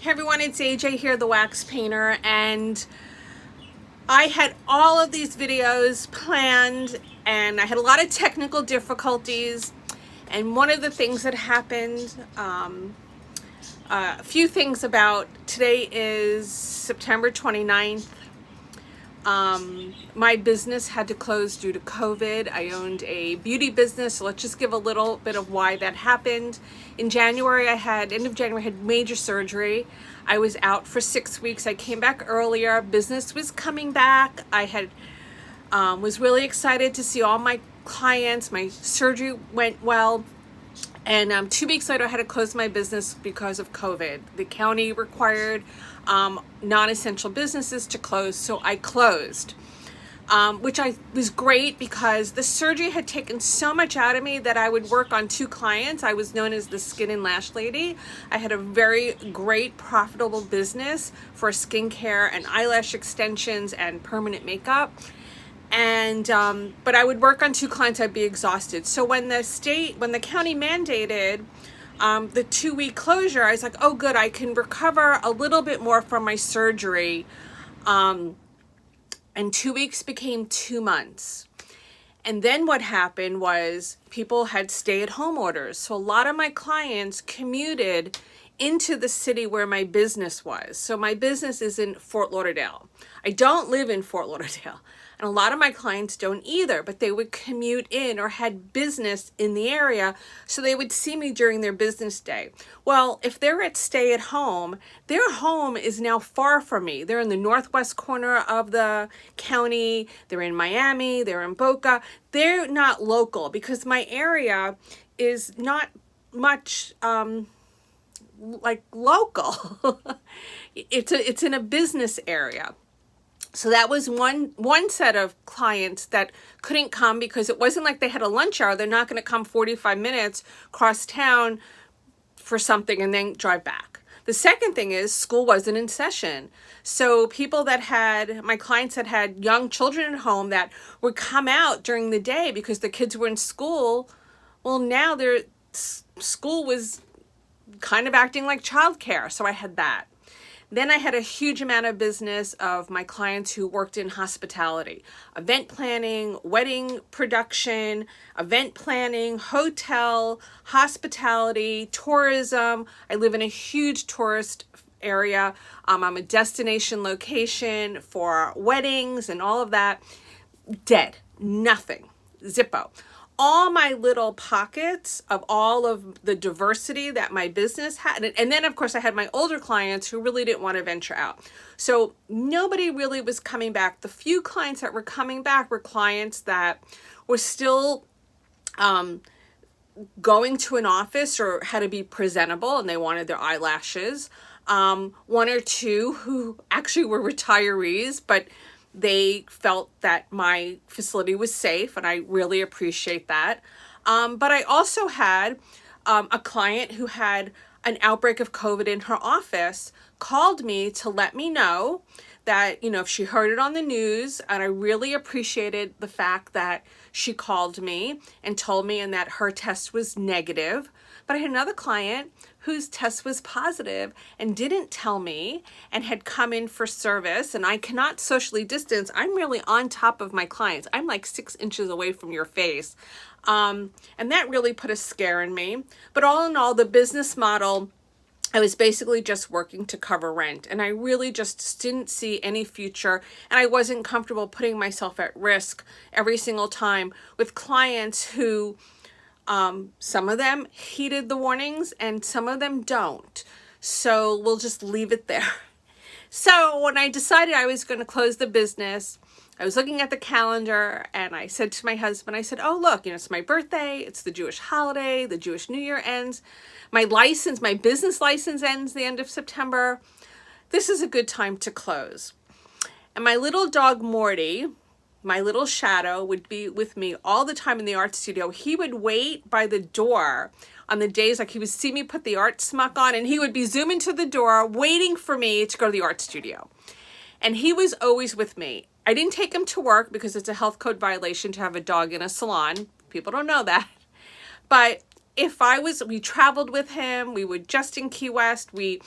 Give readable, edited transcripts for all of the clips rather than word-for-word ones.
Hey everyone, it's AJ here, the Wax Painter, and I had all of these videos planned and I had a lot of technical difficulties. And one of the things that happened, a few things about today is September 29th. My business had to close due to COVID. I owned a beauty business, so let's just give a little bit of why that happened. In January, end of January, I had major surgery. I was out for 6 weeks. I came back earlier. Business was coming back. I was really excited to see all my clients. My surgery went well. And 2 weeks later, I had to close my business because of COVID. The county required non-essential businesses to close, so I closed, which was great because the surgery had taken so much out of me that I would work on 2 clients. I was known as the skin and lash lady. I had a very great, profitable business for skincare and eyelash extensions and permanent makeup. And but I would work on 2 clients, I'd be exhausted. So when the county mandated the 2-week closure, I was like, oh good, I can recover a little bit more from my surgery. And 2 weeks became 2 months. And then what happened was people had stay-at-home orders. So a lot of my clients commuted into the city where my business was. So my business is in Fort Lauderdale. I don't live in Fort Lauderdale. And a lot of my clients don't either, but they would commute in or had business in the area, so they would see me during their business day. Well, if they're at stay at home, their home is now far from me. They're in the northwest corner of the county. They're in Miami. They're in Boca. They're not local because my area is not much like local. It's in a business area. So that was one set of clients that couldn't come because it wasn't like they had a lunch hour. They're not going to come 45 minutes cross town for something and then drive back. The second thing is school wasn't in session. So my clients that had young children at home that would come out during the day because the kids were in school. Well, now their school was kind of acting like childcare. So I had that. Then I had a huge amount of business of my clients who worked in hospitality, event planning, wedding production, event planning, hotel, hospitality, tourism. I live in a huge tourist area. I'm a destination location for weddings and all of that. Dead, nothing, zippo. All my little pockets of all of the diversity that my business had. And then of course I had my older clients who really didn't want to venture out. So nobody really was coming back. The few clients that were coming back were clients that were still going to an office or had to be presentable and they wanted their eyelashes. 1 or 2 who actually were retirees, but they felt that my facility was safe, and I really appreciate that. But I also had a client who had an outbreak of COVID in her office called me to let me know that, if she heard it on the news, and I really appreciated the fact that she called me and told me and that her test was negative. But I had another client whose test was positive and didn't tell me and had come in for service, and I cannot socially distance. I'm really on top of my clients. I'm like 6 inches away from your face. And that really put a scare in me. But all in all, the business model, I was basically just working to cover rent, and I really just didn't see any future, and I wasn't comfortable putting myself at risk every single time with clients who some of them heeded the warnings and some of them don't. So we'll just leave it there. So when I decided I was going to close the business, I was looking at the calendar and I said to my husband, I said, oh, look, it's my birthday. It's the Jewish holiday. The Jewish New Year ends. My business license ends the end of September. This is a good time to close. And my little dog, Morty, my little shadow, would be with me all the time in the art studio. He would wait by the door on the days, like he would see me put the art smuck on and he would be zooming to the door waiting for me to go to the art studio. And he was always with me. I didn't take him to work because it's a health code violation to have a dog in a salon. People don't know that. But we traveled with him. We would just in Key West. We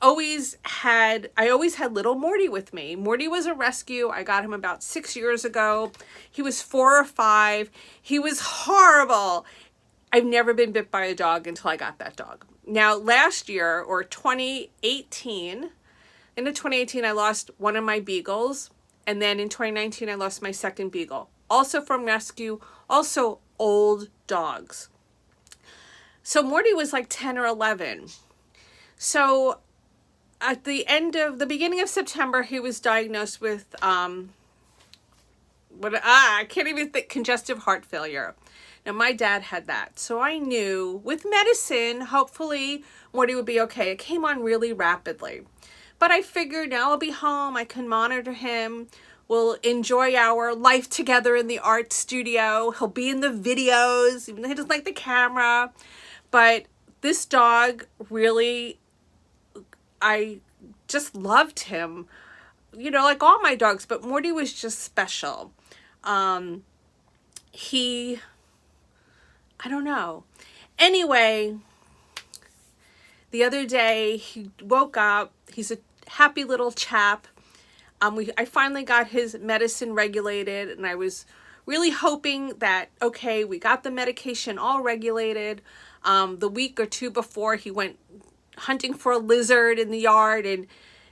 I always had little Morty with me. Morty was a rescue. I got him about 6 years ago. He was 4 or 5. He was horrible. I've never been bit by a dog until I got that dog. Now, last year, or 2018, into 2018, I lost one of my beagles. And then in 2019, I lost my second beagle. Also from rescue, also old dogs. So Morty was like 10 or 11. So at the beginning of September, he was diagnosed with, I can't even think, congestive heart failure. Now, my dad had that. So I knew with medicine, hopefully Morty would be okay. It came on really rapidly. But I figured now I'll be home. I can monitor him. We'll enjoy our life together in the art studio. He'll be in the videos, even though he doesn't like the camera. But this dog really, I just loved him. You know, like all my dogs, but Morty was just special. I don't know. Anyway, the other day he woke up. He's a happy little chap. I finally got his medicine regulated, and I was really hoping that, okay, we got the medication all regulated. The week or two before, he went hunting for a lizard in the yard, and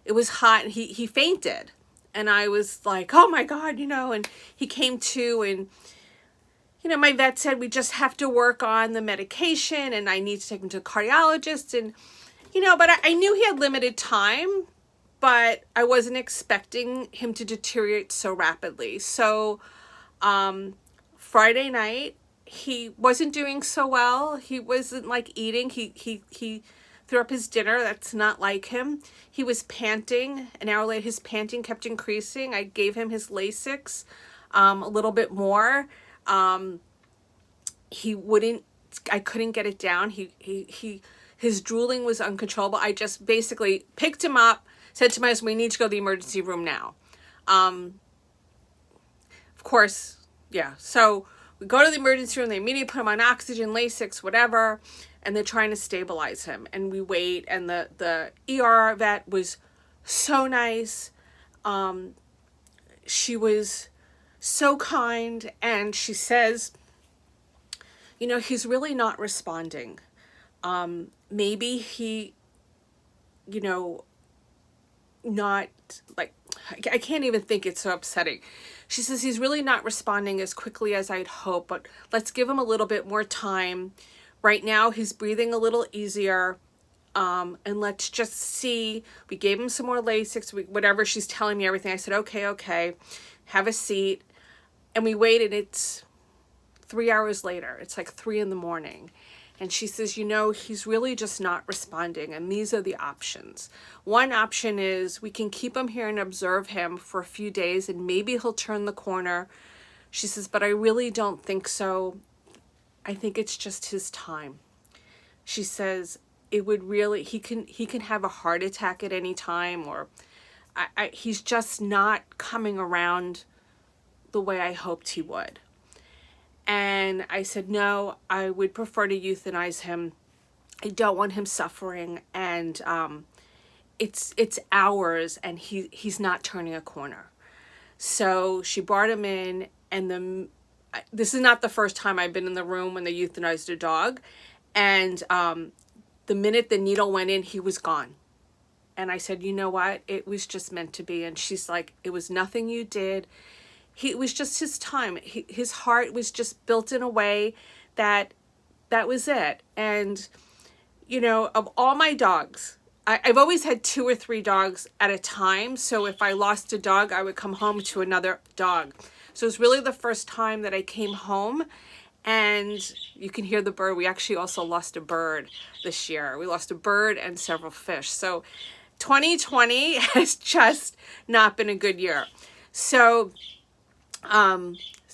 it was hot, and he fainted. And I was like, oh my God, you know, and he came to, and, you know, my vet said we just have to work on the medication, and I need to take him to a cardiologist, and, you know, but I knew he had limited time, but I wasn't expecting him to deteriorate so rapidly. So Friday night, he wasn't doing so well. He wasn't like eating. He threw up his dinner. That's not like him. He was panting. An hour later, his panting kept increasing. I gave him his Lasix a little bit more. He wouldn't, I couldn't get it down. His drooling was uncontrollable. I just basically picked him up, said to my husband, we need to go to the emergency room now. Of course, yeah. So we go to the emergency room. They immediately put him on oxygen, Lasix, whatever, and they're trying to stabilize him. And we wait, and the ER vet was so nice. She was so kind, and she says, you know, he's really not responding. Maybe he, you know, not like, I can't even think, it's so upsetting. She says he's really not responding as quickly as I'd hope, but let's give him a little bit more time. Right now he's breathing a little easier, and let's just see. We gave him some more Lasix, whatever, she's telling me everything. I said, okay, have a seat. And we waited. It's 3 hours later. It's like 3 a.m. And she says, you know, he's really just not responding. And these are the options. One option is we can keep him here and observe him for a few days, and maybe he'll turn the corner. She says, but I really don't think so. I think it's just his time. She says it would really, he can have a heart attack at any time, or he's just not coming around the way I hoped he would. And I said, no, I would prefer to euthanize him. I don't want him suffering. And it's hours, and he's not turning a corner. So she brought him in, and this is not the first time I've been in the room when they euthanized a dog. And the minute the needle went in, he was gone. And I said, you know what? It was just meant to be. And she's like, it was nothing you did. It was just his time. His heart was just built in a way that was it. And, you know, of all my dogs, I've always had 2 or 3 dogs at a time. So if I lost a dog, I would come home to another dog. So it was really the first time that I came home, and you can hear the bird. We actually also lost a bird this year. We lost a bird and several fish. So 2020 has just not been a good year. So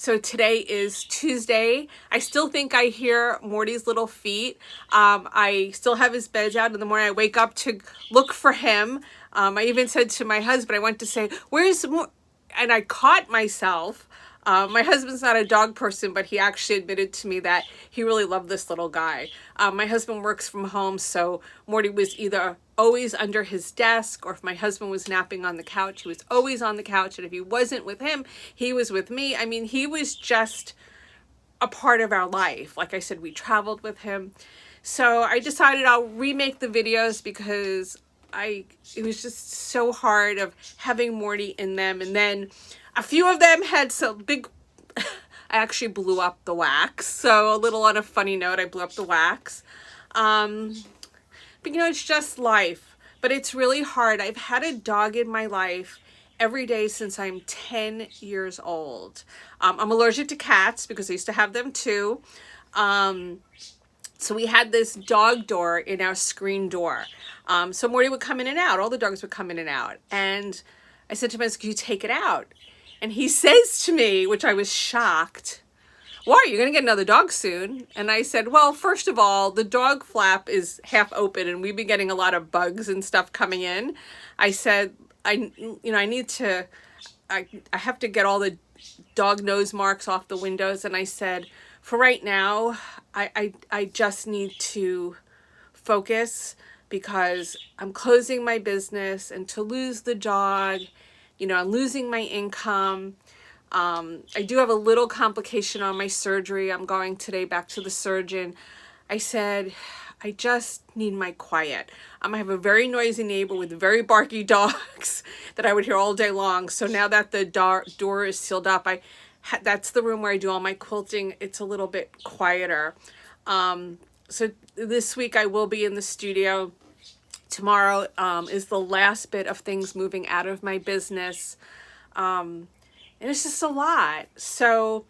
today is Tuesday. I still think I hear Morty's little feet. I still have his beds out in the morning. I wake up to look for him. I even said to my husband, I went to say, where's Morty? And I caught myself. My husband's not a dog person, but he actually admitted to me that he really loved this little guy. My husband works from home, so Morty was either always under his desk, or if my husband was napping on the couch, he was always on the couch. And if he wasn't with him, he was with me. I mean, he was just a part of our life. Like I said, we traveled with him. So I decided I'll remake the videos because it was just so hard of having Morty in them. And then a few of them had some big, I actually blew up the wax. So a little on a funny note, I blew up the wax. But you know, it's just life. But it's really hard. I've had a dog in my life every day since I'm 10 years old. I'm allergic to cats because I used to have them too. So we had this dog door in our screen door. So Morty would come in and out. All the dogs would come in and out. And I said to him, "Can you take it out?" And he says to me, which I was shocked, "Why, you're going to get another dog soon?" And I said, "Well, first of all, the dog flap is half open and we've been getting a lot of bugs and stuff coming in." I said, I have to get all the dog nose marks off the windows. And I said, for right now, I just need to focus because I'm closing my business, and to lose the dog, you know, I'm losing my income. I do have a little complication on my surgery. I'm going today back to the surgeon. I said, I just need my quiet. I have a very noisy neighbor with very barky dogs that I would hear all day long. So now that the door is sealed up, that's the room where I do all my quilting. It's a little bit quieter. So this week I will be in the studio. Tomorrow is the last bit of things moving out of my business. And it's just a lot. So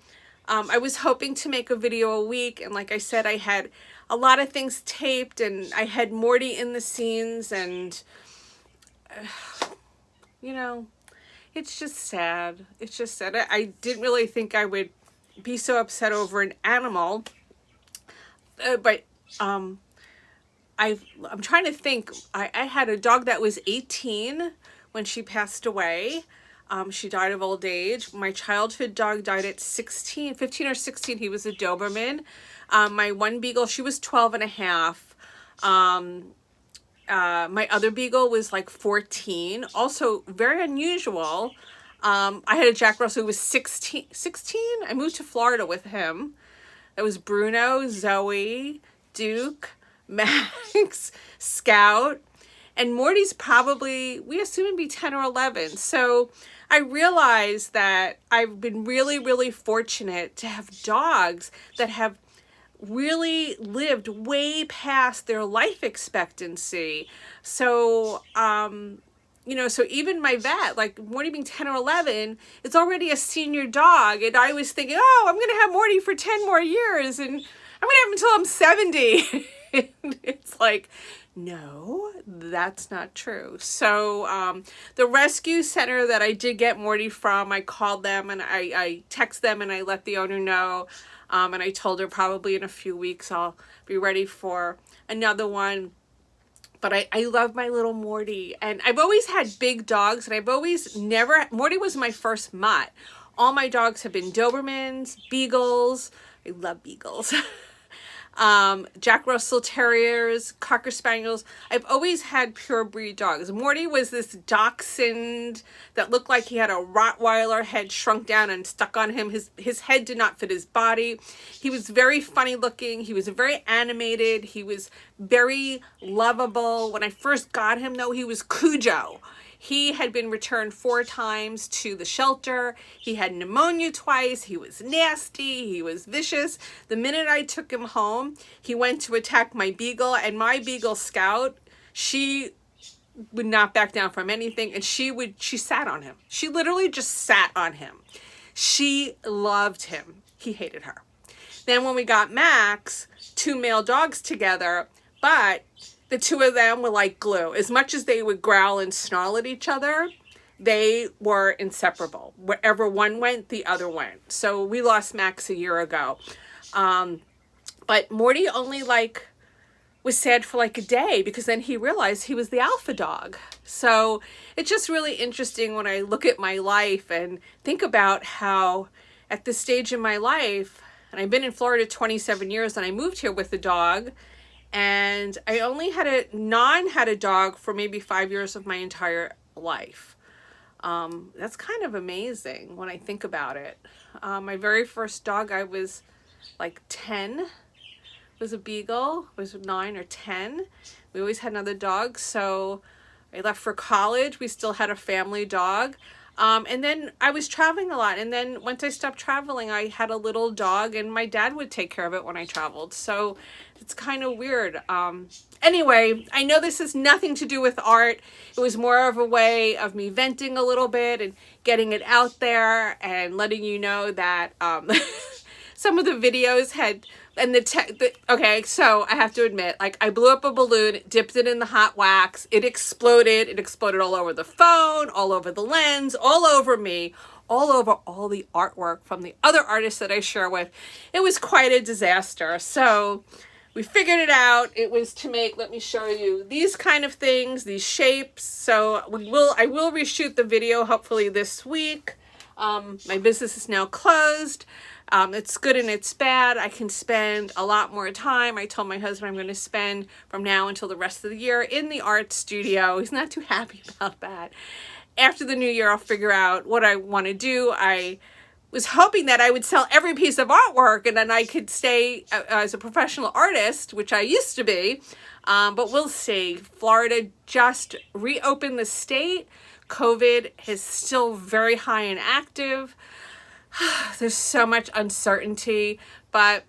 I was hoping to make a video a week. And like I said, I had a lot of things taped and I had Morty in the scenes, and you know, it's just sad. It's just sad. I didn't really think I would be so upset over an animal. But I'm trying to think. I had a dog that was 18 when she passed away. She died of old age. My childhood dog died at 15 or 16. He was a Doberman. My one beagle, she was 12 and a half. My other beagle was like 14. Also very unusual. I had a Jack Russell who was 16. I moved to Florida with him. That was Bruno, Zoe, Duke, Max, Scout. And Morty's probably, we assume it'd be 10 or 11. So I realized that I've been really, really fortunate to have dogs that have really lived way past their life expectancy. So, you know, so even my vet, like Morty being 10 or 11, it's already a senior dog. And I was thinking, oh, I'm going to have Morty for 10 more years and I'm going to have him until I'm 70. And it's like, no, that's not true. So the rescue center that I did get Morty from, I called them and I text them and I let the owner know. And I told her probably in a few weeks I'll be ready for another one. But I love my little Morty. And I've always had big dogs, and I've always Morty was my first mutt. All my dogs have been Dobermans, Beagles. I love Beagles. Jack Russell Terriers, Cocker Spaniels. I've always had pure breed dogs. Morty was this dachshund that looked like he had a Rottweiler head shrunk down and stuck on him. His head did not fit his body. He was very funny looking. He was very animated. He was very lovable. When I first got him, though, he was Cujo. He had been returned 4 times to the shelter. He had pneumonia twice. He was nasty. He was vicious. The minute I took him home, he went to attack my beagle, and my beagle Scout, she would not back down from anything, and she sat on him. She literally just sat on him. She loved him. He hated her. Then when we got Max, 2 male dogs together, but the 2 of them were like glue. As much as they would growl and snarl at each other, they were inseparable. Wherever one went, the other went. So we lost Max a year ago. But Morty only was sad for like a day, because then he realized he was the alpha dog. So it's just really interesting when I look at my life and think about how at this stage in my life, and I've been in Florida 27 years, and I moved here with a dog, and I only had had a dog for maybe 5 years of my entire life. That's kind of amazing when I think about it. My very first dog, I was like 10, was a beagle. I was 9 or 10. We always had another dog, so I left for college. We still had a family dog. And then I was traveling a lot. And then once I stopped traveling, I had a little dog, and my dad would take care of it when I traveled. So it's kind of weird. Anyway, I know this has nothing to do with art. It was more of a way of me venting a little bit and getting it out there and letting you know that some of the videos had, and okay, so I have to admit, like, I blew up a balloon, dipped it in the hot wax, it exploded all over the phone, all over the lens, all over me, all over all the artwork from the other artists that I share with. It was quite a disaster. So we figured it out. It was to make, let me show you, these kind of things, these shapes. So I will reshoot the video hopefully this week. My business is now closed. It's good and it's bad. I can spend a lot more time. I told my husband I'm going to spend from now until the rest of the year in the art studio. He's not too happy about that. After the new year, I'll figure out what I want to do. I was hoping that I would sell every piece of artwork and then I could stay as a professional artist, which I used to be. But we'll see. Florida just reopened the state. COVID is still very high and active. There's so much uncertainty, but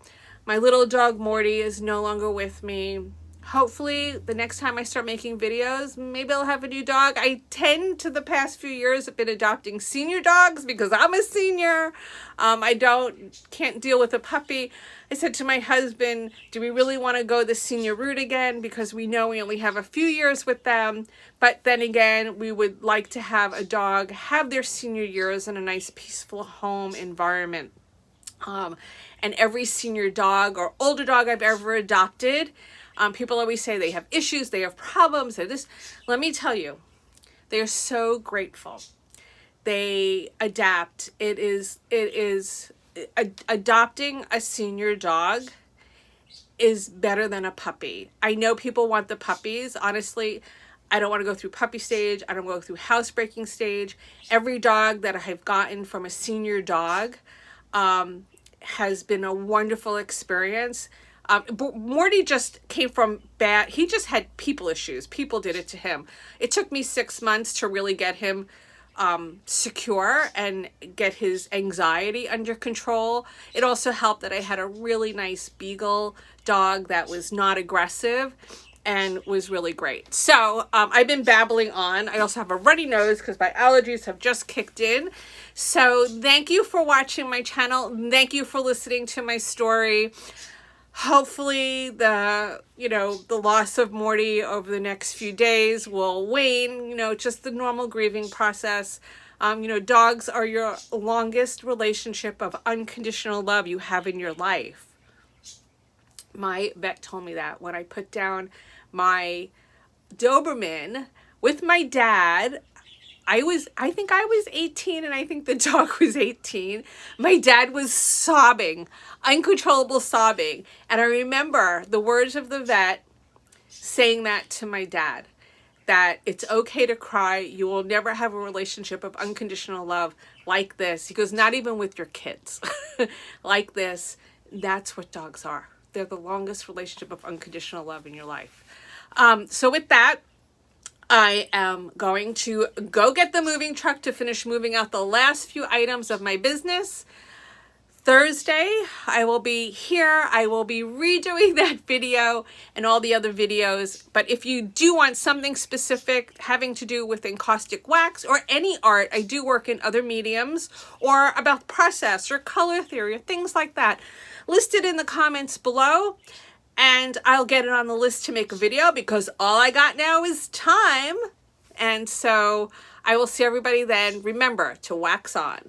my little dog Morty is no longer with me. Hopefully the next time I start making videos, maybe I'll have a new dog. I tend to the past few years have been adopting senior dogs because I'm a senior. Can't deal with a puppy. I said to my husband, do we really want to go the senior route again? Because we know we only have a few years with them. But then again, we would like to have a dog have their senior years in a nice, peaceful home environment. And every senior dog or older dog I've ever adopted, people always say they have issues, they have problems, they're this. Let me tell you, they are so grateful. They adapt. Adopting a senior dog is better than a puppy. I know people want the puppies. Honestly, I don't want to go through puppy stage. I don't want to go through housebreaking stage. Every dog that I have gotten from a senior dog has been a wonderful experience. Morty just came from bad. He just had people issues. People did it to him. It took me 6 months to really get him secure and get his anxiety under control. It also helped that I had a really nice beagle dog that was not aggressive and was really great. So I've been babbling on. I also have a runny nose because my allergies have just kicked in. So thank you for watching my channel. Thank you for listening to my story. Hopefully the loss of Morty over the next few days will wane, just the normal grieving process. Dogs are your longest relationship of unconditional love you have in your life. My vet told me that when I put down my Doberman with my dad. I think I was 18 and I think the dog was 18. My dad was sobbing, uncontrollable sobbing. And I remember the words of the vet saying that to my dad, that it's okay to cry. You will never have a relationship of unconditional love like this. He goes, not even with your kids like this. That's what dogs are. They're the longest relationship of unconditional love in your life. So with that, I am going to go get the moving truck to finish moving out the last few items of my business. Thursday, I will be here. I will be redoing that video and all the other videos. But if you do want something specific having to do with encaustic wax or any art, I do work in other mediums, or about process or color theory or things like that, list it in the comments below. And I'll get it on the list to make a video because all I got now is time. And so I will see everybody then. Remember to wax on.